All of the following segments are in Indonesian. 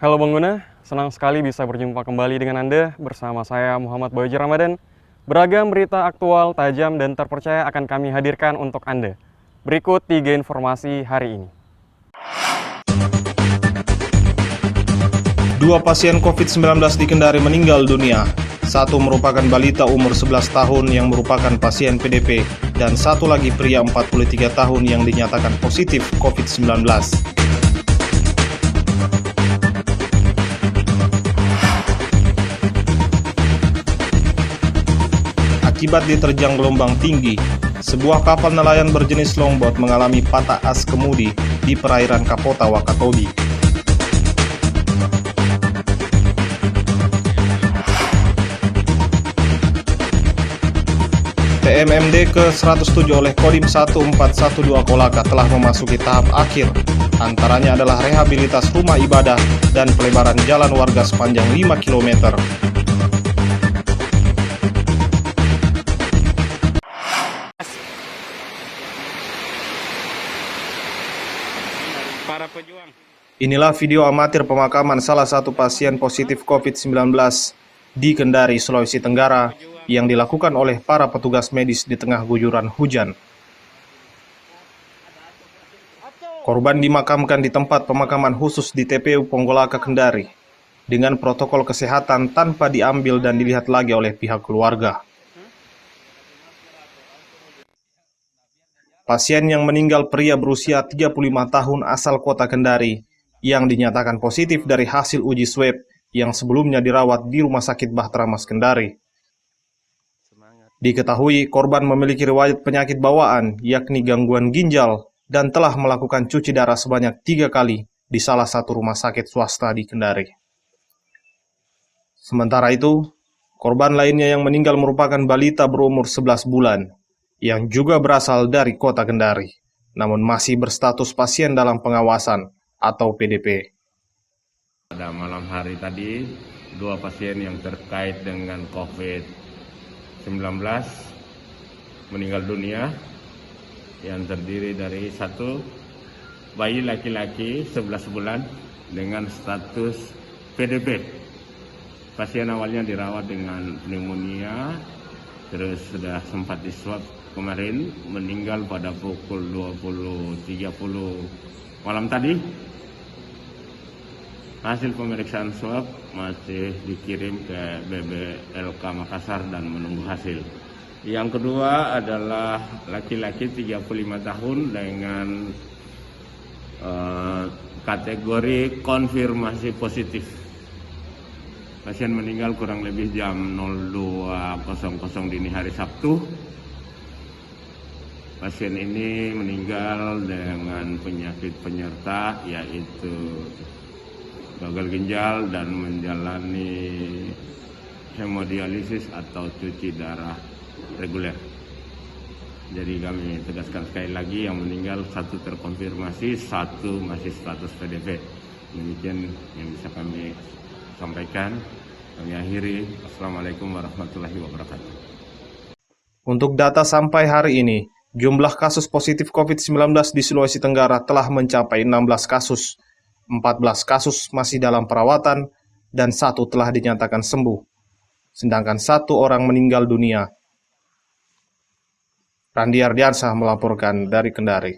Halo Bang Guna, senang sekali bisa berjumpa kembali dengan Anda bersama saya Muhammad Boyaji Ramadan. Beragam berita aktual, tajam, dan terpercaya akan kami hadirkan untuk Anda. Berikut 3 informasi hari ini. 2 pasien COVID-19 di Kendari meninggal dunia. 1 merupakan balita umur 11 tahun yang merupakan pasien PDP, dan 1 lagi pria 43 tahun yang dinyatakan positif COVID-19. Akibat diterjang gelombang tinggi, sebuah kapal nelayan berjenis longboat mengalami patah as kemudi di perairan Kapota Wakatobi. TMMD ke-107 oleh Kodim 1412 Kolaka telah memasuki tahap akhir. Antaranya adalah rehabilitas rumah ibadah dan pelebaran jalan warga sepanjang 5 km. Inilah video amatir pemakaman salah satu pasien positif COVID-19 di Kendari, Sulawesi Tenggara yang dilakukan oleh para petugas medis di tengah guguran hujan. Korban dimakamkan di tempat pemakaman khusus di TPU Ponggolaka, Kendari dengan protokol kesehatan tanpa diambil dan dilihat lagi oleh pihak keluarga. Pasien yang meninggal pria berusia 35 tahun asal kota Kendari yang dinyatakan positif dari hasil uji swab yang sebelumnya dirawat di Rumah Sakit Bahtera Mas Kendari. Diketahui korban memiliki riwayat penyakit bawaan yakni gangguan ginjal dan telah melakukan cuci darah sebanyak 3 kali di salah satu rumah sakit swasta di Kendari. Sementara itu, korban lainnya yang meninggal merupakan balita berumur 11 bulan yang juga berasal dari kota Kendari, namun masih berstatus pasien dalam pengawasan atau PDP. Pada malam hari tadi, 2 pasien yang terkait dengan COVID-19 meninggal dunia, yang terdiri dari 1 bayi laki-laki 11 bulan dengan status PDP. Pasien awalnya dirawat dengan pneumonia, terus sudah sempat diswab kemarin, meninggal pada pukul 20.30 malam tadi. Hasil pemeriksaan swab masih dikirim ke BBLK Makassar dan menunggu hasil. Yang kedua adalah laki-laki 35 tahun dengan kategori konfirmasi positif. Pasien meninggal kurang lebih jam 02.00 dini hari Sabtu. Pasien ini meninggal dengan penyakit penyerta yaitu gagal ginjal dan menjalani hemodialisis atau cuci darah reguler. Jadi kami tegaskan sekali lagi, yang meninggal 1 terkonfirmasi, 1 masih status PDP. Demikian yang bisa kami sampaikan. Kami akhiri. Assalamualaikum warahmatullahi wabarakatuh. Untuk data sampai hari ini, jumlah kasus positif COVID-19 di Sulawesi Tenggara telah mencapai 16 kasus. 14 kasus masih dalam perawatan dan 1 telah dinyatakan sembuh. Sedangkan 1 orang meninggal dunia. Randi Ardiansyah melaporkan dari Kendari.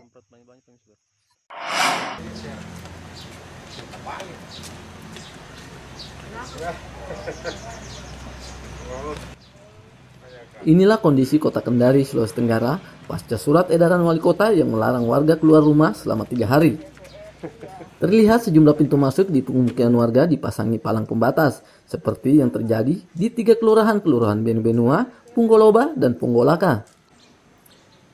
Inilah kondisi kota Kendari, Sulawesi Tenggara pasca surat edaran wali kota yang melarang warga keluar rumah selama 3 hari. Terlihat sejumlah pintu masuk di pemukiman warga dipasangi palang pembatas, seperti yang terjadi di 3 kelurahan Benu-Benua, Punggoloba, dan Ponggolaka.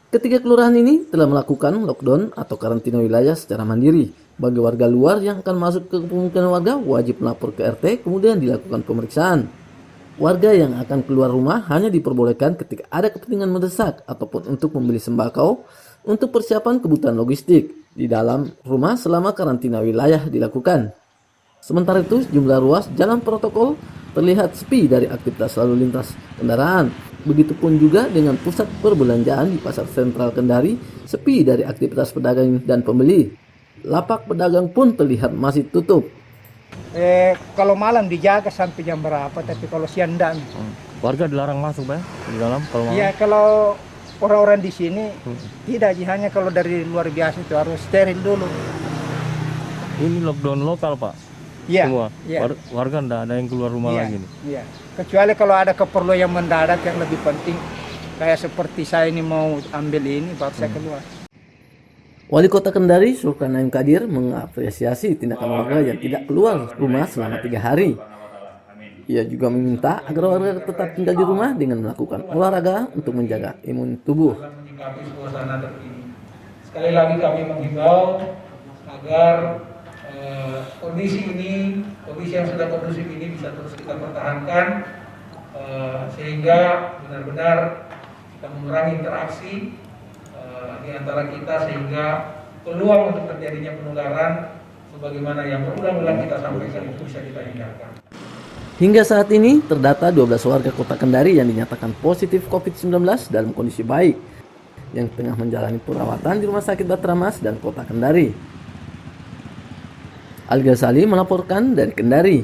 Ketiga kelurahan ini telah melakukan lockdown atau karantina wilayah secara mandiri. Bagi warga luar yang akan masuk ke pemukiman warga wajib melapor ke RT, kemudian dilakukan pemeriksaan. Warga yang akan keluar rumah hanya diperbolehkan ketika ada kepentingan mendesak ataupun untuk membeli sembako untuk persiapan kebutuhan logistik di dalam rumah selama karantina wilayah dilakukan. Sementara itu, sejumlah ruas jalan protokol terlihat sepi dari aktivitas lalu lintas kendaraan. Begitupun juga dengan pusat perbelanjaan di Pasar Sentral Kendari sepi dari aktivitas pedagang dan pembeli. Lapak pedagang pun terlihat masih tutup. Kalau malam dijaga sampai jam berapa, tapi kalau siang enggak. Warga dilarang masuk, Pak, di dalam kalau malam? Iya, kalau orang-orang di sini tidak, hanya kalau dari luar biasa itu harus steril dulu. Ini lockdown lokal, Pak? Iya. Semua? Iya. Warga enggak ada yang keluar rumah Iya, lagi nih? iya. Kecuali kalau ada keperluan yang mendadak yang lebih penting, kayak seperti saya ini mau ambil ini, baru saya keluar. Wali Kota Kendari, Sultan Naim Kadir, mengapresiasi tindakan warga yang tidak keluar rumah selama 3 hari. Ia juga meminta agar warga tetap tinggal di rumah dengan melakukan olahraga untuk menjaga imun tubuh. Menyikapi suasana terkini. Sekali lagi kami menghimbau agar kondisi yang sudah kondusif ini bisa terus kita pertahankan sehingga benar-benar kita mengurangi interaksi di antara kita sehingga peluang untuk terjadinya penularan sebagaimana yang berulang-ulang kita sampaikan itu bisa kita hindarkan. Hingga saat ini, terdata 12 warga Kota Kendari yang dinyatakan positif COVID-19 dalam kondisi baik, yang tengah menjalani perawatan di Rumah Sakit Batramas dan Kota Kendari. Al-Ghazali melaporkan dari Kendari.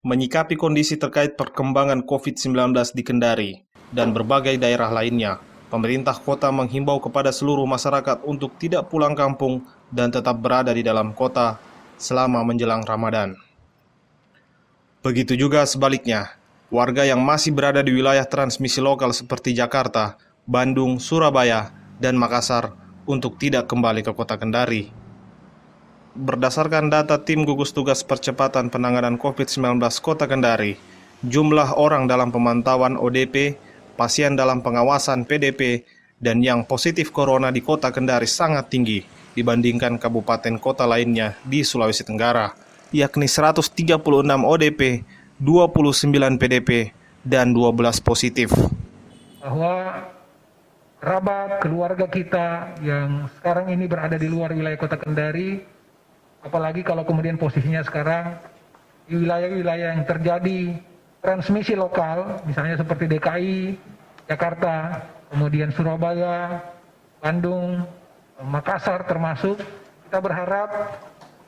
Menyikapi kondisi terkait perkembangan COVID-19 di Kendari dan berbagai daerah lainnya, pemerintah kota menghimbau kepada seluruh masyarakat untuk tidak pulang kampung dan tetap berada di dalam kota selama menjelang Ramadan. Begitu juga sebaliknya, warga yang masih berada di wilayah transmisi lokal seperti Jakarta, Bandung, Surabaya, dan Makassar untuk tidak kembali ke kota Kendari. Berdasarkan data Tim Gugus Tugas Percepatan Penanganan COVID-19 Kota Kendari, jumlah orang dalam pemantauan ODP, pasien dalam pengawasan PDP, dan yang positif corona di Kota Kendari sangat tinggi dibandingkan kabupaten kota lainnya di Sulawesi Tenggara, yakni 136 ODP, 29 PDP, dan 12 positif. Bahwa kerabat keluarga kita yang sekarang ini berada di luar wilayah Kota Kendari, apalagi kalau kemudian posisinya sekarang di wilayah-wilayah yang terjadi transmisi lokal, misalnya seperti DKI, Jakarta, kemudian Surabaya, Bandung, Makassar termasuk, kita berharap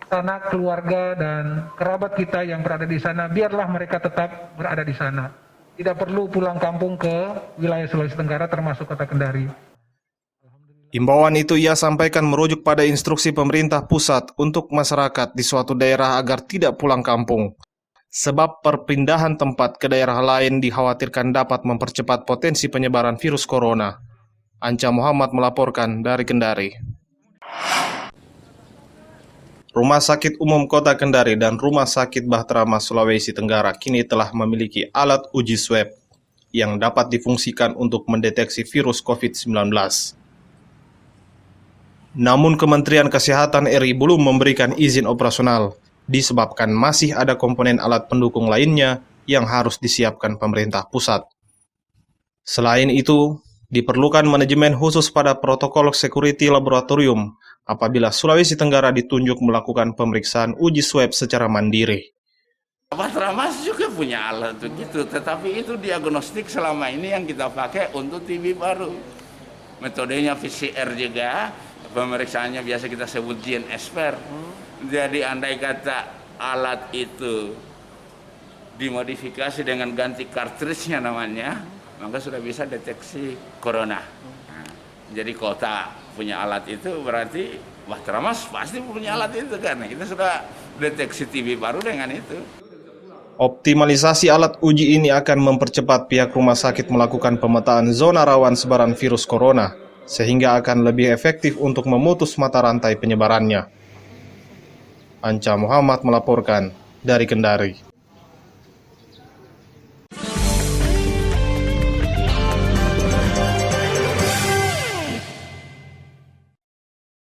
sanak keluarga dan kerabat kita yang berada di sana, biarlah mereka tetap berada di sana. Tidak perlu pulang kampung ke wilayah Sulawesi Tenggara termasuk Kota Kendari. Himbauan itu ia sampaikan merujuk pada instruksi pemerintah pusat untuk masyarakat di suatu daerah agar tidak pulang kampung. Sebab perpindahan tempat ke daerah lain dikhawatirkan dapat mempercepat potensi penyebaran virus corona. Anca Muhammad melaporkan dari Kendari. Rumah Sakit Umum Kota Kendari dan Rumah Sakit Batramas Sulawesi Tenggara kini telah memiliki alat uji swab yang dapat difungsikan untuk mendeteksi virus COVID-19. Namun Kementerian Kesehatan RI belum memberikan izin operasional, disebabkan masih ada komponen alat pendukung lainnya yang harus disiapkan pemerintah pusat. Selain itu, diperlukan manajemen khusus pada protokol security laboratorium apabila Sulawesi Tenggara ditunjuk melakukan pemeriksaan uji swab secara mandiri. Batramas juga punya alat begitu, tetapi itu diagnostik selama ini yang kita pakai untuk TB baru. Metodenya PCR juga. Pemeriksaannya biasa kita sebut GNSPR. Jadi andai kata alat itu dimodifikasi dengan ganti cartridge-nya namanya, maka sudah bisa deteksi corona. Nah, jadi kota punya alat itu berarti Batramas pasti punya alat itu kan. Kita sudah deteksi TB baru dengan itu. Optimalisasi alat uji ini akan mempercepat pihak rumah sakit melakukan pemetaan zona rawan sebaran virus corona, sehingga akan lebih efektif untuk memutus mata rantai penyebarannya. Anca Muhammad melaporkan dari Kendari.